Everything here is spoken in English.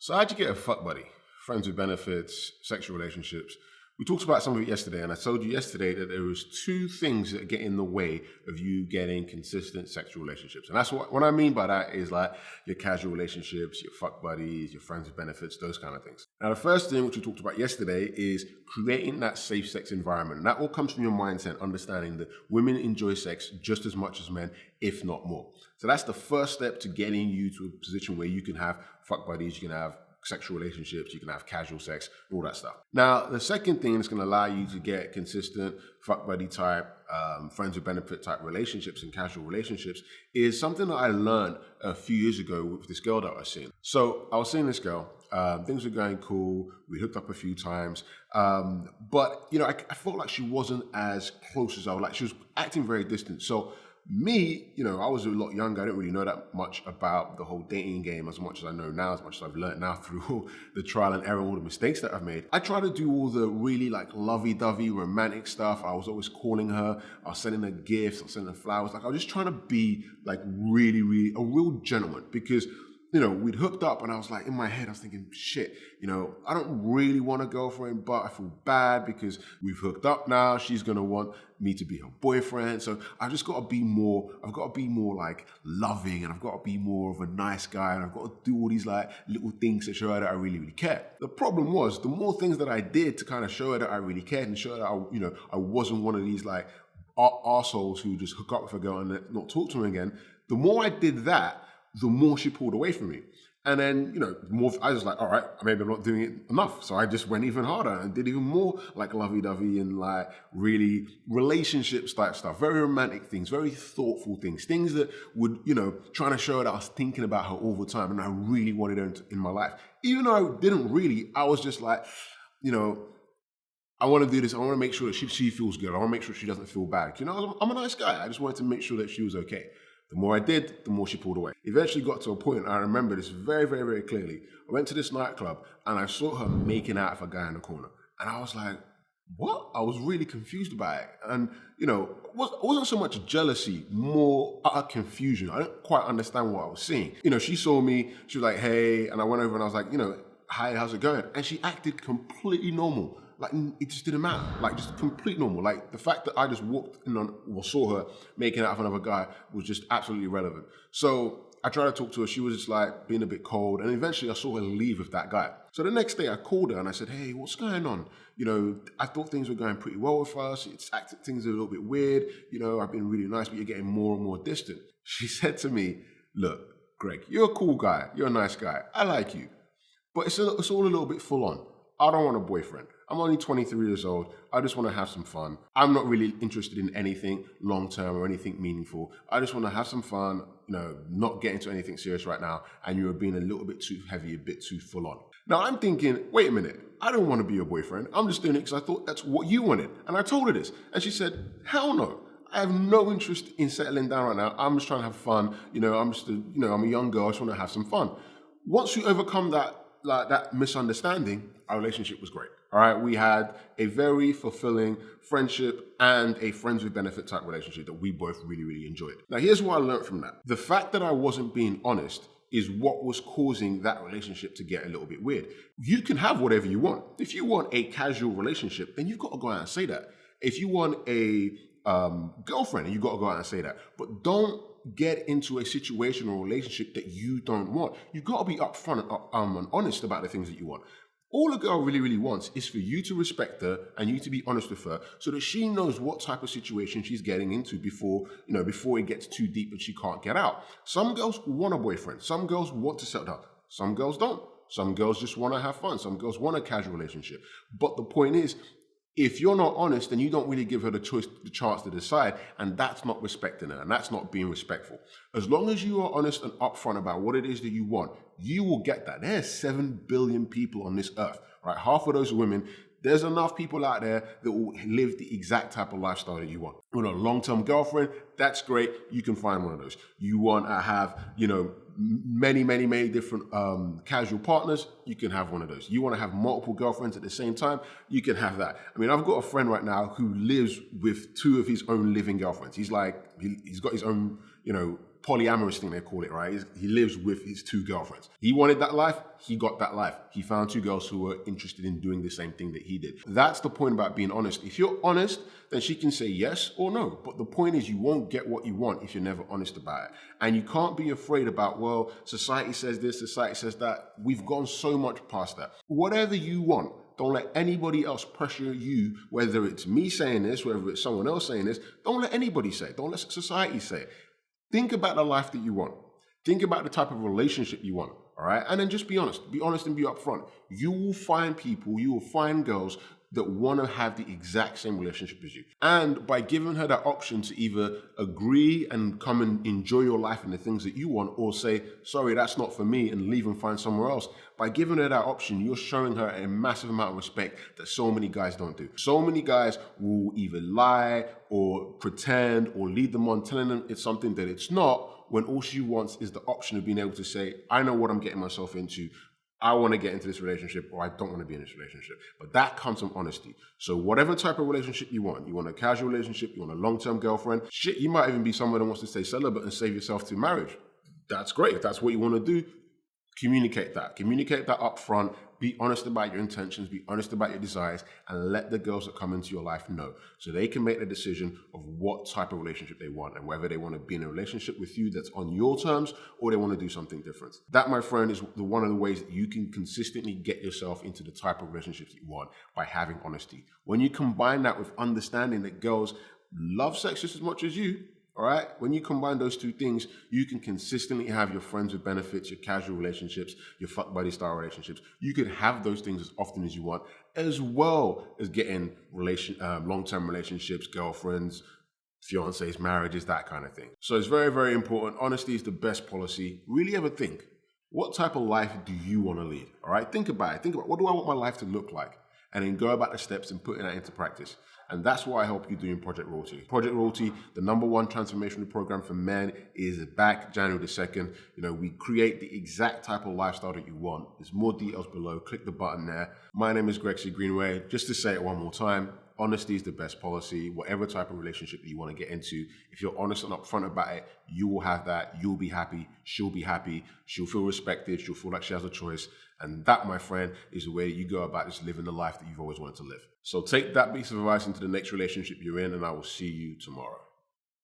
So how'd you get a fuck buddy? Friends with benefits, sexual relationships. We talked about some of it yesterday, and I told you yesterday that there was two things that get in the way of you getting consistent sexual relationships. And that's what I mean by that is like your casual relationships, your fuck buddies, your friends with benefits, those kind of things. Now, the first thing which we talked about yesterday is creating that safe sex environment. And that all comes from your mindset, understanding that women enjoy sex just as much as men, if not more. So that's the first step to getting you to a position where you can have fuck buddies, you can have sexual relationships, you can have casual sex, all that stuff. Now, the second thing that's going to allow you to get consistent fuck buddy type, friends with benefit type relationships and casual relationships is something that I learned a few years ago with this girl that I was seeing. So I was seeing this girl, things were going cool, we hooked up a few times, but I felt like she wasn't as close as I would like. She was acting very distant. So me, I was a lot younger. I didn't really know that much about the whole dating game as much as I know now, as much as I've learned now through all the trial and error, all the mistakes that I've made. I try to do all the really like lovey-dovey romantic stuff. I was always calling her, I was sending her gifts, I was sending her flowers. Like I was just trying to be like really, really a real gentleman because we'd hooked up and I was like, in my head, I was thinking, shit, I don't really want a girlfriend, but I feel bad because we've hooked up now. She's going to want me to be her boyfriend. So I've just got to be more, I've got to be more like loving and I've got to be more of a nice guy and I've got to do all these like little things to show her that I really, really care. The problem was the more things that I did to kind of show her that I really cared and show her that I wasn't one of these like arseholes who just hook up with a girl and not talk to her again. The more I did that, the more she pulled away from me. And then, the more I was like, all right, maybe I'm not doing it enough. So I just went even harder and did even more like lovey-dovey and like really relationships type stuff, very romantic things, very thoughtful things that would, trying to show her that I was thinking about her all the time and I really wanted her in my life. Even though I didn't really, I was just like, I want to do this. I want to make sure that she feels good. I want to make sure she doesn't feel bad. I'm a nice guy. I just wanted to make sure that she was okay. The more I did, the more she pulled away. Eventually got to a point, I remember this very, very, very clearly. I went to this nightclub and I saw her making out with a guy in the corner. And I was like, what? I was really confused about it. And, it wasn't so much jealousy, more utter confusion. I didn't quite understand what I was seeing. She saw me, she was like, hey, and I went over and I was like, hi, how's it going? And she acted completely normal. Like, it just didn't matter. Like, just complete normal. Like, the fact that I just walked in on, or saw her making out with another guy was just absolutely irrelevant. So I tried to talk to her. She was just like being a bit cold. And eventually I saw her leave with that guy. So the next day I called her and I said, hey, what's going on? I thought things were going pretty well with us. Things are a little bit weird. I've been really nice, but you're getting more and more distant. She said to me, look, Greg, you're a cool guy. You're a nice guy. I like you. But it's all a little bit full on. I don't want a boyfriend. I'm only 23 years old. I just want to have some fun. I'm not really interested in anything long-term or anything meaningful. I just want to have some fun, not get into anything serious right now. And you're being a little bit too heavy, a bit too full on. Now I'm thinking, wait a minute. I don't want to be your boyfriend. I'm just doing it because I thought that's what you wanted. And I told her this. And she said, hell no. I have no interest in settling down right now. I'm just trying to have fun. I'm a young girl. I just want to have some fun. Once you overcome that misunderstanding, our relationship was great. All right, we had a very fulfilling friendship and a friends with benefit type relationship that we both really, really enjoyed. Now, here's what I learned from that. The fact that I wasn't being honest is what was causing that relationship to get a little bit weird. You can have whatever you want. If you want a casual relationship, then you've got to go out and say that. If you want a girlfriend, you've got to go out and say that. But don't get into a situation or relationship that you don't want. You've got to be upfront and honest about the things that you want. All a girl really, really wants is for you to respect her and you to be honest with her so that she knows what type of situation she's getting into before it gets too deep and she can't get out. Some girls want a boyfriend. Some girls want to settle down. Some girls don't. Some girls just want to have fun. Some girls want a casual relationship. But the point is, if you're not honest, then you don't really give her the chance to decide, and that's not respecting her, and that's not being respectful. As long as you are honest and upfront about what it is that you want, you will get that. There's 7 billion people on this earth, right? Half of those are women. There's enough people out there that will live the exact type of lifestyle that you want. You want a long-term girlfriend? That's great. You can find one of those. You want to have, many, many, many different casual partners? You can have one of those. You want to have multiple girlfriends at the same time? You can have that. I mean, I've got a friend right now who lives with 2 of his own living girlfriends. He's got his own, polyamorous thing they call it, right? He lives with his 2 girlfriends. He wanted that life. He got that life. He found 2 girls who were interested in doing the same thing that he did. That's the point about being honest. If you're honest, then she can say yes or no. But the point is, you won't get what you want if you're never honest about it. And you can't be afraid about, well, society says this, society says that. We've gone so much past that. Whatever you want, don't let anybody else pressure you, whether it's me saying this, whether it's someone else saying this. Don't let anybody say it. Don't let society say it. Think about the life that you want. Think about the type of relationship you want, all right? And then just be honest. Be honest and be upfront. You will find people, you will find girls that want to have the exact same relationship as you. And by giving her that option to either agree and come and enjoy your life and the things that you want, or say, sorry, that's not for me, and leave and find somewhere else, by giving her that option, you're showing her a massive amount of respect that so many guys don't do. So many guys will either lie or pretend or lead them on, telling them it's something that it's not, when all she wants is the option of being able to say, I know what I'm getting myself into. I want to get into this relationship, or I don't want to be in this relationship. But that comes from honesty. So whatever type of relationship you want a casual relationship, you want a long-term girlfriend, shit, you might even be someone that wants to stay celibate and save yourself to marriage. That's great. If that's what you want to do, communicate that. Communicate that up front. Be honest about your intentions, be honest about your desires, and let the girls that come into your life know, so they can make the decision of what type of relationship they want, and whether they want to be in a relationship with you that's on your terms, or they want to do something different. That, my friend, is one of the ways that you can consistently get yourself into the type of relationships that you want, by having honesty. When you combine that with understanding that girls love sex just as much as you, all right? When you combine those 2 things, you can consistently have your friends with benefits, your casual relationships, your fuck buddy style relationships. You can have those things as often as you want, as well as getting long-term relationships, girlfriends, fiancés, marriages, that kind of thing. So it's very, very important. Honesty is the best policy. Really ever think, what type of life do you want to lead? All right? Think about it. Think about, what do I want my life to look like? And then go about the steps and putting that into practice. And that's what I help you do in Project Royalty. Project Royalty, the #1 transformational program for men, is back January the 2nd. We create the exact type of lifestyle that you want. There's more details below. Click the button there. My name is Greg C. Greenway. Just to say it one more time, honesty is the best policy. Whatever type of relationship that you want to get into, if you're honest and upfront about it, you will have that. You'll be happy. She'll be happy. She'll feel respected. She'll feel like she has a choice. And that, my friend, is the way that you go about just living the life that you've always wanted to live. So take that piece of advice into the next relationship you're in, and I will see you tomorrow.